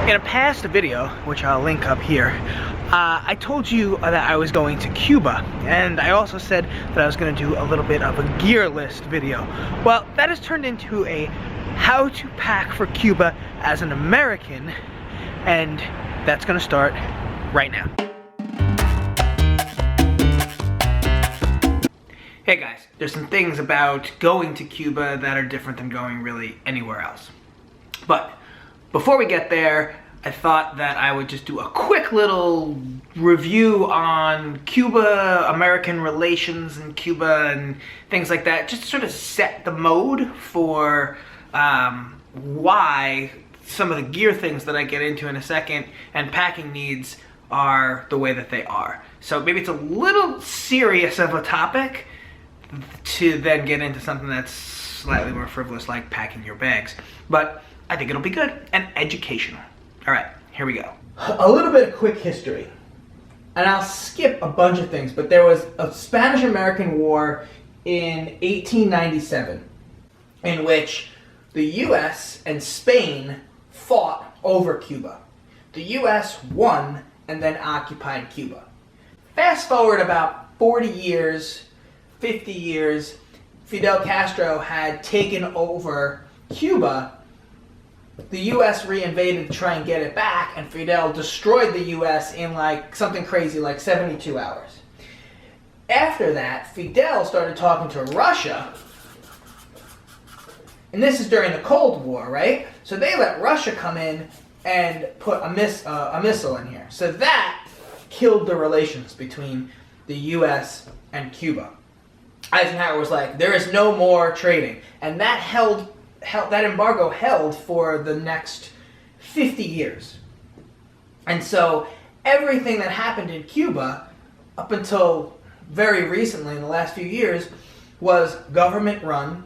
In a past video, which I'll link up here, I told you that I was going to Cuba, and I also said that I was going to do a little bit of a gear list video. Well, that has turned into a how to pack for Cuba as an American, and that's going to start right now. Hey guys, there's some things about going to Cuba that are different than going really anywhere else. But before we get there, I thought that I would just do a quick little review on Cuba, American relations in Cuba and things like that, just to sort of set the mode for why some of the gear things that I get into in a second and packing needs are the way that they are. So maybe it's a little serious of a topic to then get into something that's slightly more frivolous, like packing your bags. But I think it'll be good and educational. All right, here we go. A little bit of quick history. And I'll skip a bunch of things, but there was a Spanish-American War in 1897 in which the US and Spain fought over Cuba. The US won and then occupied Cuba. Fast forward about 40 years, 50 years, Fidel Castro had taken over Cuba. The US reinvaded to try and get it back, and Fidel destroyed the US in like something crazy like 72 hours. After that, Fidel started talking to Russia, and this is during the Cold War, right? So they let Russia come in and put a missile in here. So that killed the relations between the US and Cuba. Eisenhower was like, there is no more trading, and that that embargo held for the next 50 years. And so everything that happened in Cuba up until very recently, in the last few years, was government run,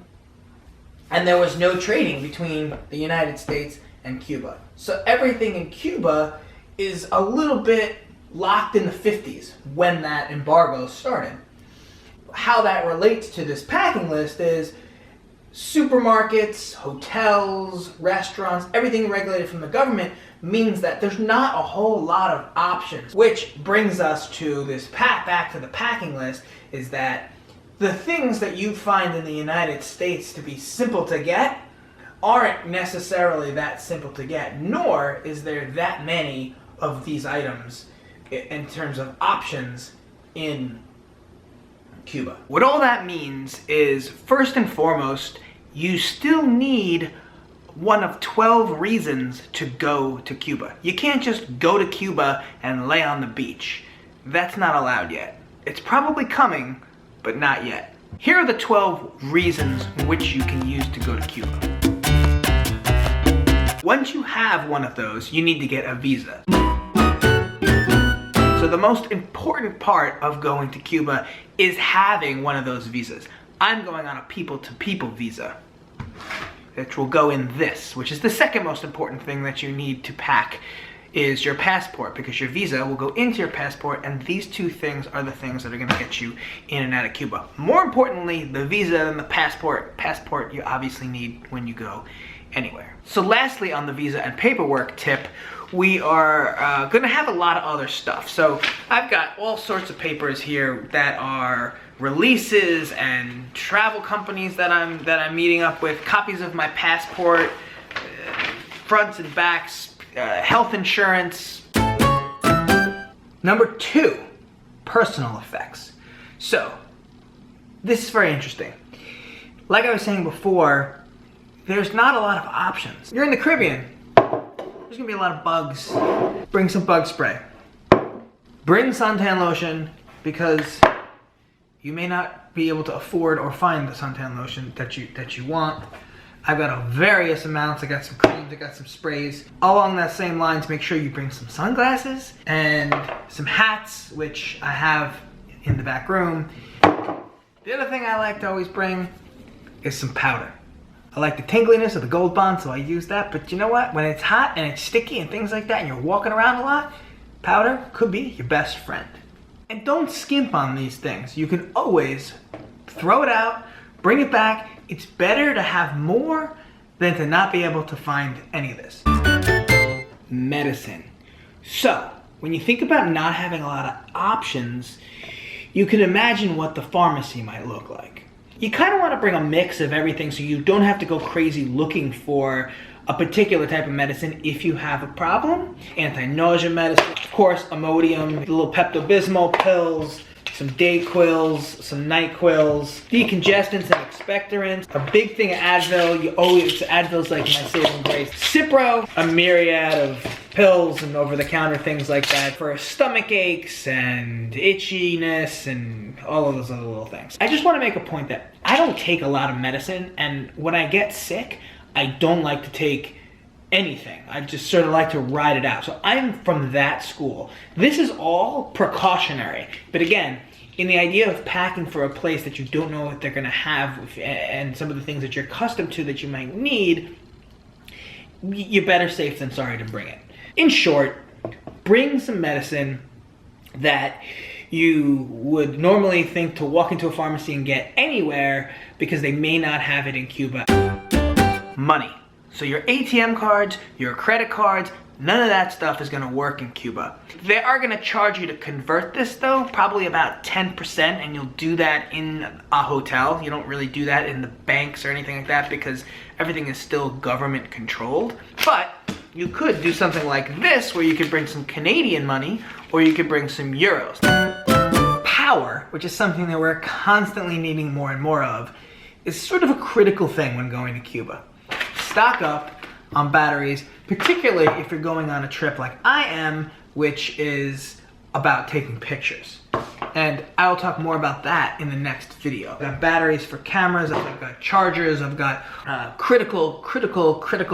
and there was no trading between the United States and Cuba. So everything in Cuba is a little bit locked in the 50s when that embargo started. How that relates to this packing list is supermarkets, hotels, restaurants, everything regulated from the government means that there's not a whole lot of options. Which brings us to this back to the packing list, is that the things that you find in the United States to be simple to get aren't necessarily that simple to get, nor is there that many of these items in terms of options in Cuba. What all that means is, first and foremost, you still need one of 12 reasons to go to Cuba. You can't just go to Cuba and lay on the beach. That's not allowed yet. It's probably coming, but not yet. Here are the 12 reasons which you can use to go to Cuba. Once you have one of those, you need to get a visa. So the most important part of going to Cuba is having one of those visas. I'm going on a people-to-people visa, which will go in this, which is the second most important thing that you need to pack, is your passport, because your visa will go into your passport, and these two things are the things that are gonna get you in and out of Cuba. More importantly, the visa than the passport. Passport you obviously need when you go anywhere. So lastly, on the visa and paperwork tip, we are gonna have a lot of other stuff. So I've got all sorts of papers here that are releases and travel companies that I'm meeting up with, copies of my passport, fronts and backs, health insurance. Number 2, personal effects. So this is very interesting. Like I was saying before, there's not a lot of options. You're in the Caribbean. There's gonna be a lot of bugs. Bring some bug spray. Bring suntan lotion, because you may not be able to afford or find the suntan lotion that you want. I've got various amounts. I got some creams, I got some sprays. Along that same lines, make sure you bring some sunglasses and some hats, which I have in the back room. The other thing I like to always bring is some powder. I like the tingliness of the Gold Bond, so I use that. But you know what? When it's hot and it's sticky and things like that, and you're walking around a lot, powder could be your best friend. And don't skimp on these things. You can always throw it out, bring it back. It's better to have more than to not be able to find any of this. medicine. So, when you think about not having a lot of options, you can imagine what the pharmacy might look like. You kind of want to bring a mix of everything so you don't have to go crazy looking for a particular type of medicine if you have a problem. Anti-nausea medicine, of course, Imodium, little Pepto-Bismol pills, some Dayquils, some NyQuils, decongestants and expectorants, a big thing of Advil. Advil's like my saving grace. Cipro, a myriad of pills and over-the-counter things like that for stomach aches and itchiness and all of those other little things. I just want to make a point that I don't take a lot of medicine, and when I get sick, I don't like to take anything. I just sort of like to ride it out. So I'm from that school. This is all precautionary. But again, in the idea of packing for a place that you don't know what they're going to have and some of the things that you're accustomed to that you might need, you're better safe than sorry to bring it. In short, bring some medicine that you would normally think to walk into a pharmacy and get anywhere because they may not have it in Cuba. Money. So your ATM cards, your credit cards, none of that stuff is going to work in Cuba. They are going to charge you to convert this though, probably about 10%, and you'll do that in a hotel. You don't really do that in the banks or anything like that because everything is still government controlled. But you could do something like this where you could bring some Canadian money or you could bring some euros. Power, which is something that we're constantly needing more and more of, is sort of a critical thing when going to Cuba. Stock up on batteries, particularly if you're going on a trip like I am, which is about taking pictures. And I'll talk more about that in the next video. I've got batteries for cameras, I've got chargers, I've got critical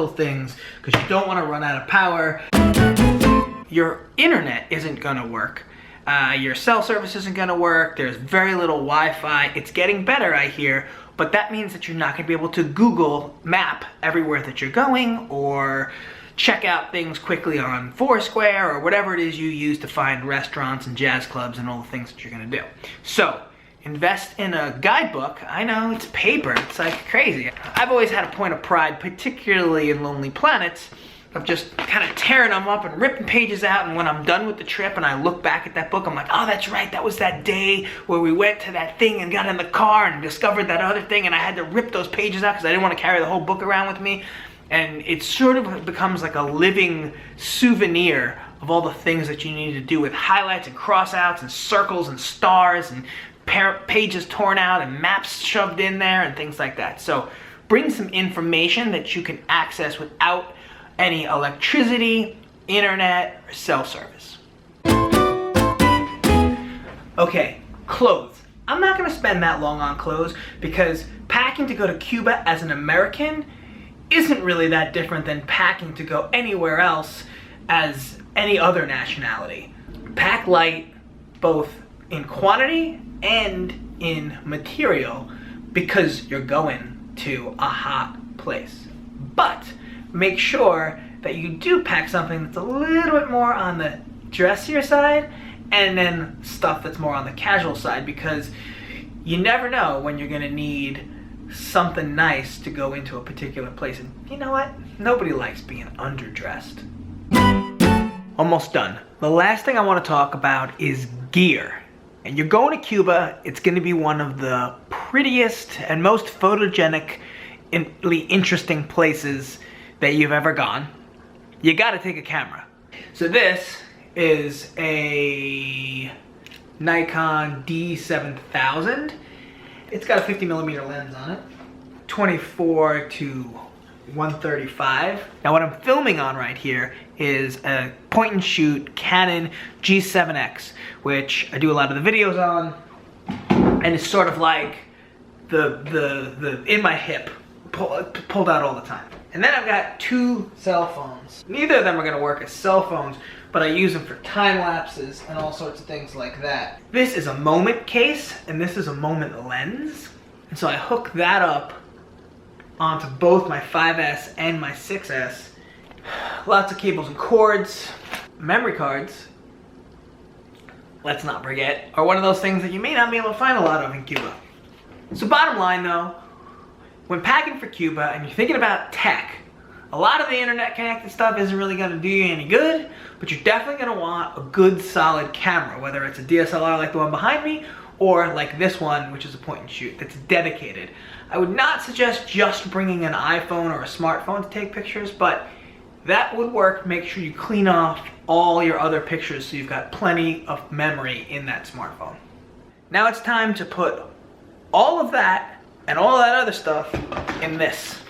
things, because you don't want to run out of power. Your internet isn't gonna work. Your cell service isn't gonna work. There's very little Wi-Fi. It's getting better, I hear, but that means that you're not gonna be able to Google map everywhere that you're going or check out things quickly on Foursquare or whatever it is you use to find restaurants and jazz clubs and all the things that you're gonna do. So, invest in a guidebook. I know, it's paper, it's like crazy. I've always had a point of pride, particularly in Lonely Planets, of just kind of tearing them up and ripping pages out, and when I'm done with the trip and I look back at that book, I'm like, oh, that's right, that was that day where we went to that thing and got in the car and discovered that other thing, and I had to rip those pages out because I didn't want to carry the whole book around with me. And it sort of becomes like a living souvenir of all the things that you need to do with highlights and crossouts and circles and stars and pages torn out and maps shoved in there and things like that. So bring some information that you can access without any electricity, internet, or cell service. Okay, clothes. I'm not gonna spend that long on clothes because packing to go to Cuba as an American isn't really that different than packing to go anywhere else as any other nationality. Pack light, both in quantity and in material, because you're going to a hot place. But make sure that you do pack something that's a little bit more on the dressier side and then stuff that's more on the casual side, because you never know when you're gonna need something nice to go into a particular place. And you know what? Nobody likes being underdressed. Almost done. The last thing I want to talk about is gear. And you're going to Cuba, it's going to be one of the prettiest and most photogenically interesting places that you've ever gone. You got to take a camera. So this is a Nikon D7000. It's got a 50mm lens on it, 24 to 135. Now what I'm filming on right here is a point and shoot Canon G7X, which I do a lot of the videos on, and it's sort of like the in my hip, pulled out all the time. And then I've got two cell phones. Neither of them are gonna work as cell phones, but I use them for time lapses and all sorts of things like that. This is a moment case, and this is a moment lens. And so I hook that up onto both my 5S and my 6S. Lots of cables and cords. Memory cards, let's not forget, are one of those things that you may not be able to find a lot of in Cuba. So bottom line though, when packing for Cuba and you're thinking about tech, A lot of the internet connected stuff isn't really gonna do you any good, but you're definitely gonna want a good solid camera, whether it's a DSLR like the one behind me, or like this one, which is a point and shoot, that's dedicated. I would not suggest just bringing an iPhone or a smartphone to take pictures, but that would work. Make sure you clean off all your other pictures so you've got plenty of memory in that smartphone. Now it's time to put all of that and all that other stuff in this.